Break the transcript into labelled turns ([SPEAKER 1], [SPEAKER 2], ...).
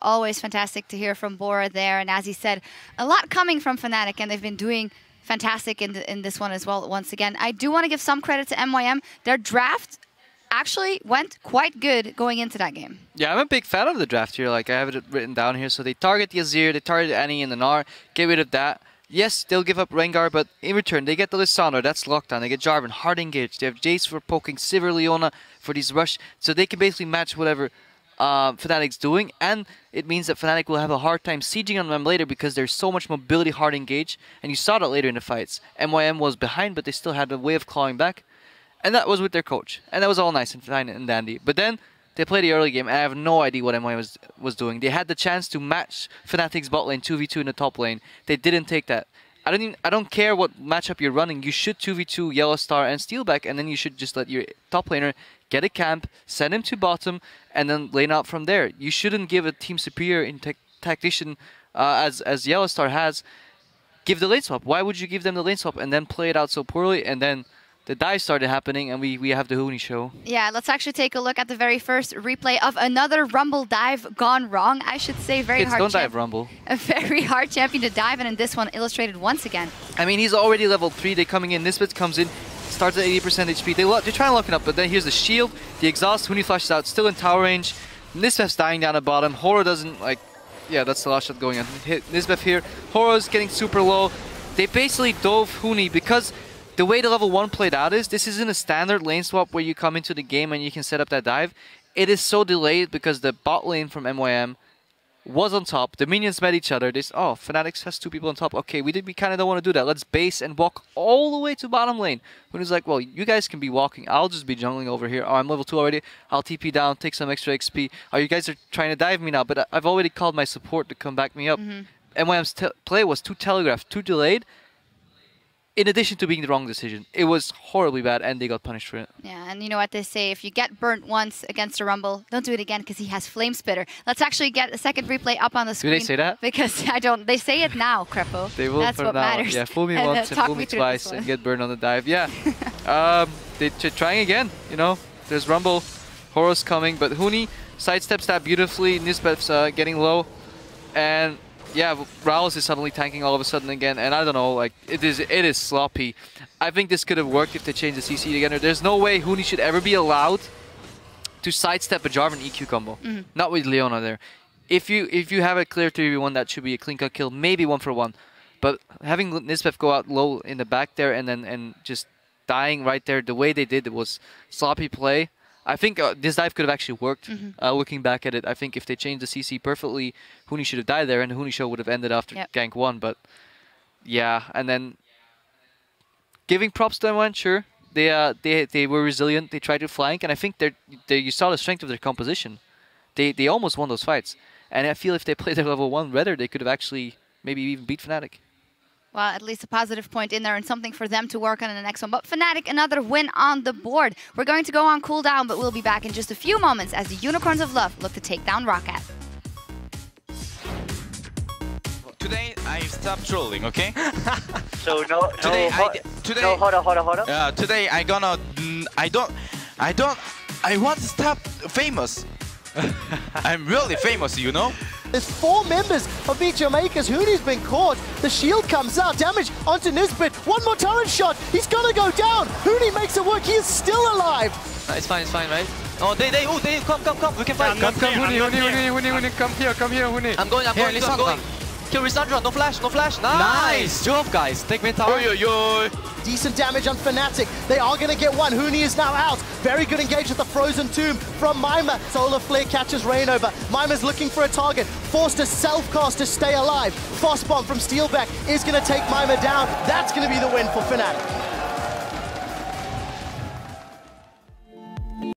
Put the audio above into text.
[SPEAKER 1] Always fantastic to hear from Bora there. And as he said, a lot coming from Fnatic, and they've been doing fantastic in this one as well once again. I do want to give some credit to MYM. Their draft actually went quite good going into that game.
[SPEAKER 2] Yeah, I'm a big fan of the draft here. Like, I have it written down here. So they target the Azir, they target Annie and the Gnar, get rid of that. Yes, they'll give up Rengar, but in return, they get the Lissandra, that's locked down. They get Jarvan, hard engaged. They have Jace for poking, Sivir, Leona for these rush. So they can basically match whatever Fnatic's doing. And it means that Fnatic will have a hard time sieging on them later because there's so much mobility, hard engage. And you saw that later in the fights. MYM was behind, but they still had a way of clawing back. And that was with their coach. And that was all nice and fine and dandy. But then they played the early game, and I have no idea what MY was doing. They had the chance to match Fnatic's bot lane 2v2 in the top lane. They didn't take that. I don't care what matchup you're running. You should 2v2 Yellow Star and Steelback, and then you should just let your top laner get a camp, send him to bottom, and then lane out from there. You shouldn't give a team superior in tactician as Yellow Star has. Give the lane swap. Why would you give them the lane swap and then play it out so poorly, and then the dive started happening, and we have the Huni show.
[SPEAKER 1] Yeah, let's actually take a look at the very first replay of another Rumble dive gone wrong. I should say very hard.
[SPEAKER 2] Don't dive Rumble.
[SPEAKER 1] A very hard champion to dive, and in this one illustrated once again.
[SPEAKER 2] I mean, he's already level 3. They're coming in. Nisbet comes in, starts at 80% HP. They're trying to lock it up, but then here's the shield, the exhaust. Huni flashes out, still in tower range. Nisbet's dying down at bottom. Horo doesn't like. Yeah, that's the last shot going on. Hit Nisbet here. Horo's getting super low. They basically dove Huni because the way the level 1 played out is, this isn't a standard lane swap where you come into the game and you can set up that dive. It is so delayed because the bot lane from MYM was on top. The minions met each other. Oh, Fnatic has 2 people on top. Okay, we kind of don't want to do that. Let's base and walk all the way to bottom lane. When he's like, well, you guys can be walking. I'll just be jungling over here. Oh, I'm level 2 already. I'll TP down, take some extra XP. Oh, you guys are trying to dive me now, but I've already called my support to come back me up. MYM's play was too telegraphed, too delayed. In addition to being the wrong decision, it was horribly bad, and they got punished for it.
[SPEAKER 1] Yeah, and you know what they say, if you get burnt once against a Rumble, don't do it again because he has Flame Spitter. Let's actually get a second replay up on the screen.
[SPEAKER 2] Do they say that?
[SPEAKER 1] Because I don't. They say it now, Krepo.
[SPEAKER 2] They will.
[SPEAKER 1] That's what
[SPEAKER 2] now.
[SPEAKER 1] matters.
[SPEAKER 2] Yeah, fool me once and fool me twice and get burned on the dive. Yeah. They're trying again. You know, there's Rumble, Horo's coming, but Huni sidesteps that beautifully. Nisbet's getting low, and yeah, Rouse is suddenly tanking all of a sudden again, and I don't know, like, it is sloppy. I think this could have worked if they changed the CC together. There's no way Huni should ever be allowed to sidestep a Jarvan EQ combo. Not with Leona there. If you have a clear 3v1, that should be a clean cut kill, maybe 1-for-1. But having Nisbet go out low in the back there and just dying right there, the way they did, it was sloppy play. I think this dive could have actually worked. Looking back at it, I think if they changed the CC perfectly, Huni should have died there, and the Huni show would have ended after gank 1. But yeah, and then giving props to everyone, sure. They were resilient. They tried to flank, and I think you saw the strength of their composition. They almost won those fights, and I feel if they played their level 1 better, they could have actually maybe even beat Fnatic.
[SPEAKER 1] Well, at least a positive point in there and something for them to work on in the next one. But Fnatic, another win on the board. We're going to go on cooldown, but we'll be back in just a few moments as the Unicorns of Love look to take down Roccat.
[SPEAKER 3] Today I stopped trolling, okay?
[SPEAKER 4] So
[SPEAKER 3] today
[SPEAKER 4] hold on.
[SPEAKER 3] Today I want to stop famous. I'm really famous, you know?
[SPEAKER 5] There's 4 members of MeetYourMakers. Huni's been caught. The shield comes out. Damage onto Nisbet. One more turret shot. He's gonna go down. Huni makes it work. He is still alive.
[SPEAKER 6] It's fine, right? Oh, they come. We can fight.
[SPEAKER 2] Come, Huni, come here, Huni.
[SPEAKER 6] I'm going. Kill Lissandra, no flash. Nice job, guys. Take mid tower.
[SPEAKER 5] Decent damage on Fnatic. They are going to get one. Huni is now out. Very good engage with the Frozen Tomb from Mima. Solar Flare catches Rainover. Mima's looking for a target. Forced to self-cast to stay alive. Frost Bomb from Steelback is going to take Mima down. That's going to be the win for Fnatic.